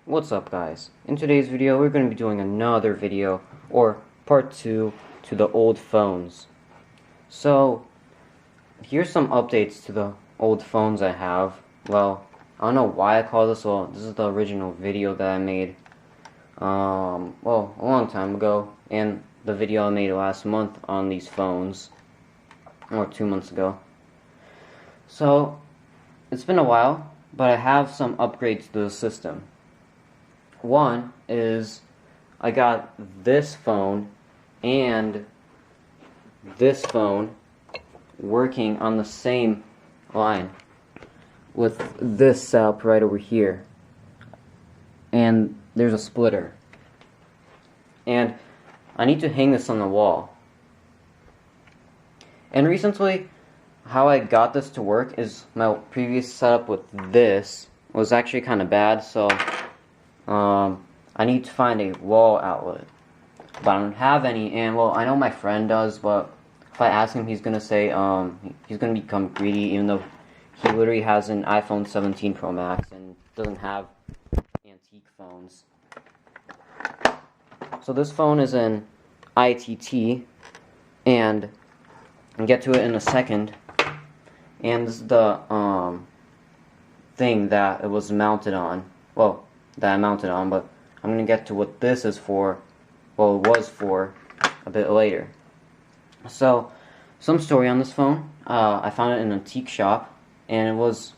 What's up, guys? In today's video we're going to be doing another video, or part 2, to the old phones. So here's some updates to the old phones I have. Well, I don't know why I call this. Well, this is the original video that I made well, a long time ago, and the video I made last month on these phones, or 2 months ago. So it's been a while, but I have some upgrades to the system. One is I got this phone and this phone working on the same line with this setup right over here, and there's a splitter, and I need to hang this on the wall. And recently how I got this to work is my previous setup with this was actually kind of bad, so I need to find a wall outlet, but I don't have any. And well, I know my friend does, but if I ask him, he's gonna say he's gonna become greedy, even though he literally has an iPhone 17 Pro Max and doesn't have antique phones. So this phone is an ITT, and I'll get to it in a second. And this is the thing that it was mounted on. Well, that I mounted on, but I'm gonna get to what this is for. Well, it was for a bit later. So, some story on this phone. I found it in an antique shop, and it was.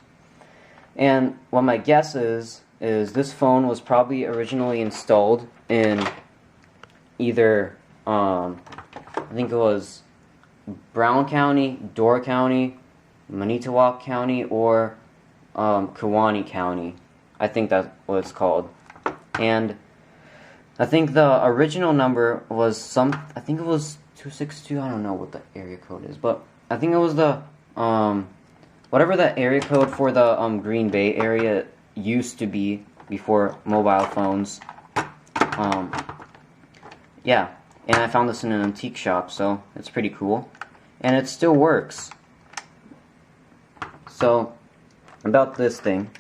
And what my guess is this phone was probably originally installed in either I think it was Brown County, Door County, Manitowoc County, or Kewaunee County. I think that's what it's called. And I think the original number was I think it was 262, I don't know what the area code is, but I think it was the, whatever the area code for the Green Bay area used to be before mobile phones. Yeah, and I found this in an antique shop, so it's pretty cool. And it still works. So, about this thing.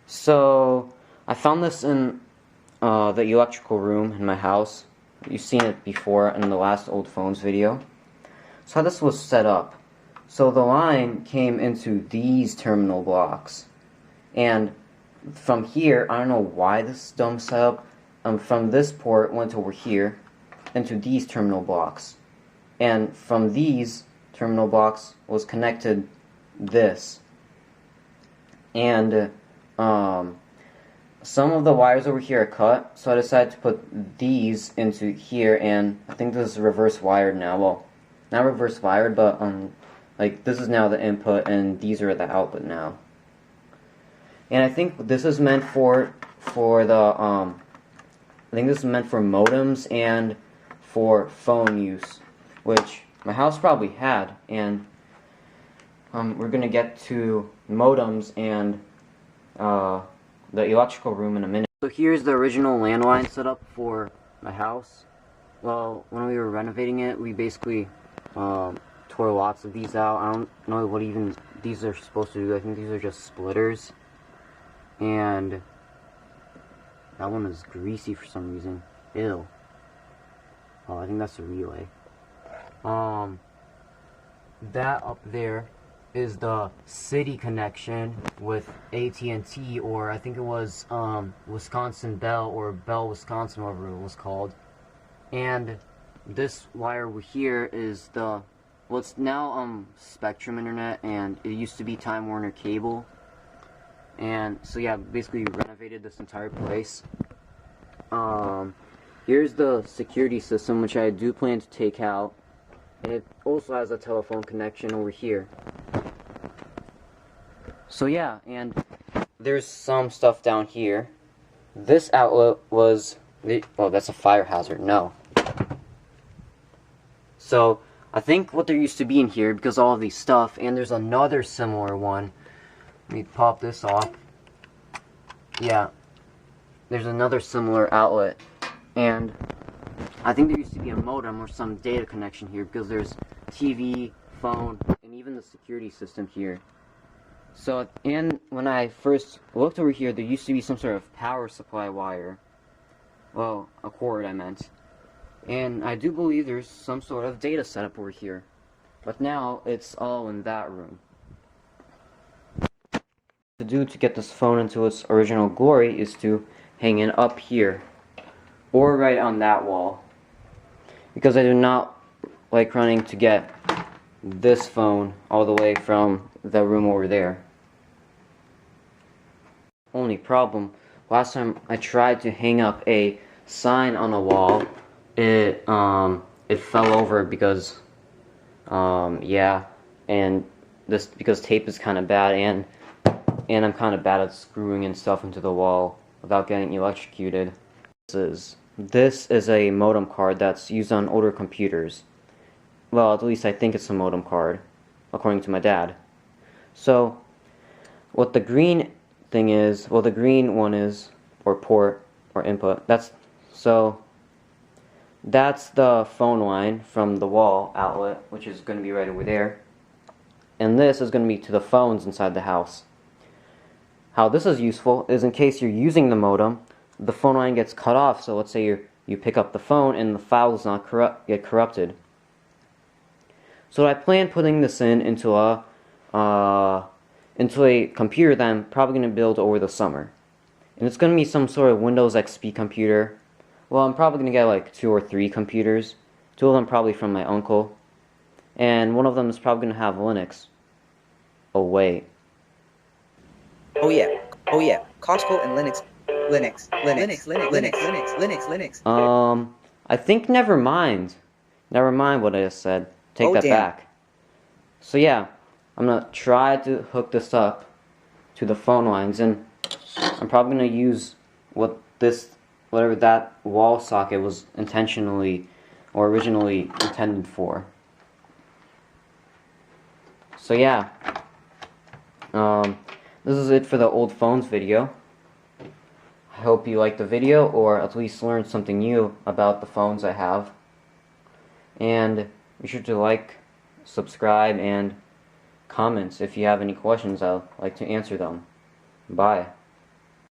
So, I found this in the electrical room in my house. You've seen it before in the last old phones video. So how this was set up. So the line came into these terminal blocks. And from here, I don't know why this dumb setup, from this port went over here into these terminal blocks. And from these terminal blocks was connected this. And some of the wires over here are cut, so I decided to put these into here, and I think this is reverse wired now. Well, not reverse wired, but like this is now the input and these are the output now. And I think this is meant for the I think this is meant for modems and for phone use, which my house probably had. And we're gonna get to modems and the electrical room in a minute. So here's the original landline setup for my house. Well, when we were renovating it, we basically tore lots of these out. I don't know what even these are supposed to do. I think these are just splitters. And that one is greasy for some reason. Ew. Oh, I think that's a relay. That up there is the city connection with AT&T, or I think it was Wisconsin Bell, or Bell Wisconsin, whatever it was called. And this wire over here is the, well, it's now Spectrum Internet, and it used to be Time Warner Cable. And so yeah, basically renovated this entire place. Here's the security system, which I do plan to take out, and it also has a telephone connection over here. So yeah, and there's some stuff down here. This outlet was, well, that's a fire hazard, no. So, I think what there used to be in here, because all of these stuff, and there's another similar one. Let me pop this off. Yeah, there's another similar outlet, and I think there used to be a modem or some data connection here, because there's TV, phone, and even the security system here. So, and when I first looked over here, there used to be some sort of power supply wire. Well, a cord, I meant. And I do believe there's some sort of data setup over here. But now, it's all in that room. To do to get this phone into its original glory is to hang it up here. Or right on that wall. Because I do not like running to get this phone all the way from the room over there. Only problem, last time I tried to hang up a sign on a wall, it fell over because yeah, and this because tape is kind of bad, and I'm kind of bad at screwing in stuff into the wall without getting electrocuted. This is a modem card that's used on older computers. Well, at least I think it's a modem card, according to my dad. So, what the green thing is, well, the green one is, or port, or input, that's the phone line from the wall outlet, which is going to be right over there. And this is going to be to the phones inside the house. How this is useful is in case you're using the modem, the phone line gets cut off, so let's say you pick up the phone and the file does not get corrupted. So I plan putting this into a computer that I'm probably going to build over the summer. And it's going to be some sort of Windows XP computer. Well, I'm probably going to get like 2 or 3 computers. 2 of them probably from my uncle. And one of them is probably going to have Linux. Oh, wait. Oh yeah, Costco and Linux. I think never mind. Never mind what I just said. Take that back. So yeah, I'm gonna try to hook this up to the phone lines, and I'm probably gonna use whatever that wall socket was intentionally or originally intended for. So yeah, this is it for the old phones video. I hope you liked the video, or at least learned something new about the phones I have. And be sure to like, subscribe, and comment if you have any questions. I'd like to answer them. Bye.